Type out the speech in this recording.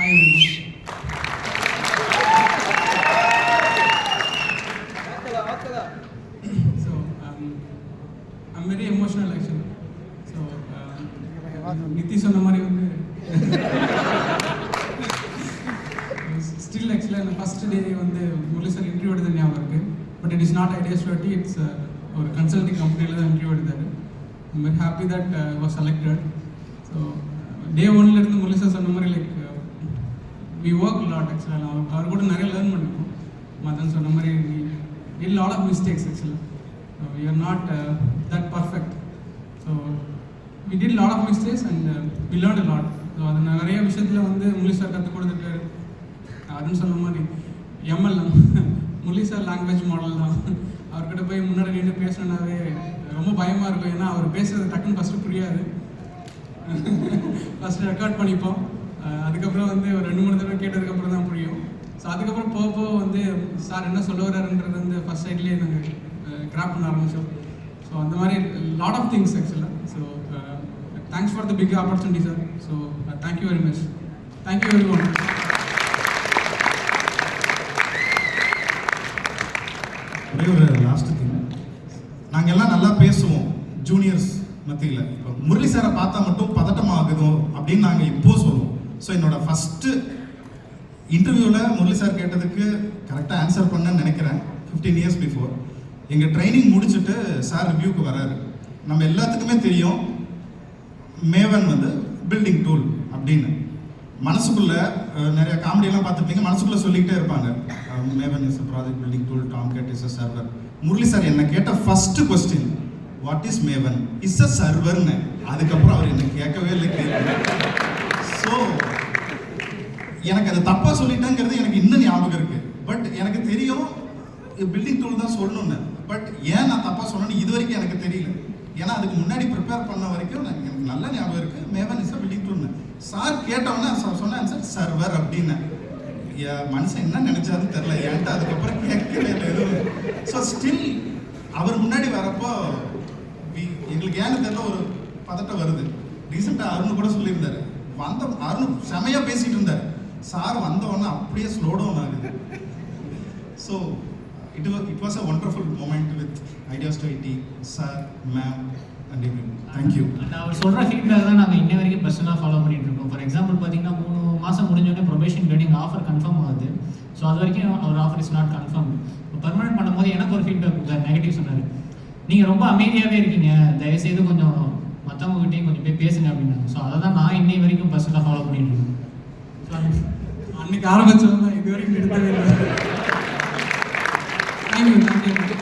So I'm very emotional actually. So Niti சொன்ன மாதிரி வந்து ஸ்டில் ஆக்சுவலாக அந்த ஃபர்ஸ்ட் டே வந்து முரளி சார் இன்டர்வியூ எடுத்தது ஞாபகம் இருக்குது. But it is not ideas twenty, it's ஒரு கன்சல்டிங் கம்பெனியில் தான் இன்டர்வியூ எடுத்தார். I'm very happy that was selected. So day ஒன்லேருந்து முரளி சார் சொன்ன மாதிரி லைக் வி ஒர்க் லாட் ஆக்சுவலாக. அவர் கூட நிறைய லேர்ன் பண்ணிருக்கோம். மதன் சொன்ன மாதிரி did a lot of mistakes actually. We are not that perfect. So we did a lot of mistakes and we learned a lot. So அது நிறைய விஷயத்தில் வந்து முரளி சார் கற்றுக் கொடுத்துருக்காரு. அதுன்னு சொன்ன மாதிரி MLM Murali sir language model தான். அவர்கிட்ட போய் முன்னாடி நின்று பேசணுன்னாவே ரொம்ப பயமாக இருக்கும். ஏன்னா அவர் பேசுகிறது டக்குன்னு ஃபஸ்ட்டு புரியாது. ஃபஸ்ட்டு ரெக்கார்ட் பண்ணிப்போம். அதுக்கப்புறம் வந்து ஒரு 2-3 தடவை கேட்டதுக்கப்புறம் தான் புரியும். ஸோ அதுக்கப்புறம் போக வந்து சார் என்ன சொல்ல வர்றாருன்றது வந்து ஃபஸ்ட் சைட்லேயே நாங்கள் கிராப் பண்ண ஆரம்பித்தோம். ஸோ அந்த மாதிரி லாட் ஆஃப் திங்ஸ் ஆக்சுவலாக. So thanks for the big opportunity sir. So thank you very much. Thank you everyone. ஒரே ஒரு லாஸ்ட் திங், நாங்கள் எல்லாம் நல்லா பேசுவோம் ஜூனியர்ஸ் மத்தியில். இப்போ முரளி சாரை பார்த்தா மட்டும் பதட்டமாகுதோ அப்படின்னு நாங்கள் இப்போது சொல்லுவோம். ஸோ என்னோட ஃபஸ்ட்டு இன்டர்வியூவில் முரளி சார் கேட்டதுக்கு கரெக்டாக ஆன்சர் பண்ணேன்னு நினைக்கிறேன். 15 years பிஃபோர் எங்கள் ட்ரைனிங் முடிச்சுட்டு சார் ரிவ்யூக்கு வராரு. நம்ம எல்லாத்துக்குமே தெரியும் மேவன் வந்து பில்டிங் டூல் அப்படின்னு. மனசுக்குள்ளே நிறைய காமெடியெல்லாம் பார்த்துருப்பீங்க. மனசுக்குள்ளே சொல்லிக்கிட்டே இருப்பாங்க Maven is a project building tool, Tomcat is a server. Murali sir என்னை கேட்ட first question what is Maven is a சர்வர்னு. அதுக்கப்புறம் அவர் என்னை கேட்கவே இல்லை. ஸோ எனக்கு அது தப்பாக சொல்லிட்டேங்கிறது எனக்கு இன்னும் ஞாபகம் இருக்குது. பட் எனக்கு தெரியும் பில்டிங் டூல் தான் சொல்லணும்னு. பட் ஏன் நான் தப்பாக சொன்னேன்னு இது வரைக்கும் எனக்கு தெரியல. ஏன்னா அதுக்கு முன்னாடி ப்ரிப்பேர் பண்ண வரைக்கும் எனக்கு நல்ல ஞாபகம் இருக்குது மேவன் இஸ் அ பில்டிங் டூல்னு. சார் கேட்டோன்னே சொன்ன ஆன்சர் சர்வர் அப்படின்னு. மனுஷன் என்ன நினைச்சாருன்னு தெரில. ஏன்ட்டு அதுக்கப்புறம் கேட்கவே இல்லை எதுவும். ஸோ ஸ்டில் அவர் முன்னாடி வரப்போ எங்களுக்கு ஏன்னு தெரியல ஒரு பதட்டம் வருது. ரீசெண்டாக அருண் கூட சொல்லியிருந்தாரு. அருண் செமையாக பேசிகிட்டு இருந்தார். சார் வந்தவொடனே அப்படியே ஸ்லோ டவுன் ஆகுது. So it was a wonderful moment with ideas to IT sir, ma'am and every. Thank you. And அவர் சொல்கிற ஃபீட்பேக் தான் நாங்கள் இன்ன வரைக்கும் பர்சனலாக ஃபாலோ பண்ணிட்டு இருக்கோம். ஃபார் எக்ஸாம்பிள் பார்த்தீங்கன்னா 3 மாதம் முடிஞ்சோடனே ப்ரொபேஷன் ட்ரைனிங் ஆஃபர் கன்ஃபார்ம் ஆகுது. ஸோ அது வரைக்கும் அவர் ஆஃபர் இஸ் நாட் கன்ஃபார்ம். இப்போ பர்மனெண்ட் பண்ணும்போது எனக்கு ஒரு ஃபீட்பேக் கொடுத்தார். நெகட்டிவ் சொன்னார். நீங்கள் ரொம்ப அமைதியாகவே இருக்கீங்க, தயவுசெய்து கொஞ்சம் மற்றவங்ககிட்டையும் கொஞ்சம் போய் பேசுங்க அப்படின்னாங்க. ஸோ அதை தான் நான் இன்னை வரைக்கும் பர்சனலாக ஃபாலோ பண்ணிட்டு இருக்கேன். ஸோ அன்னைக்கு ஆரம்பிச்சோம் தான் இது வரைக்கும் எடுத்தவே இல்லை. தேங்க்யூ.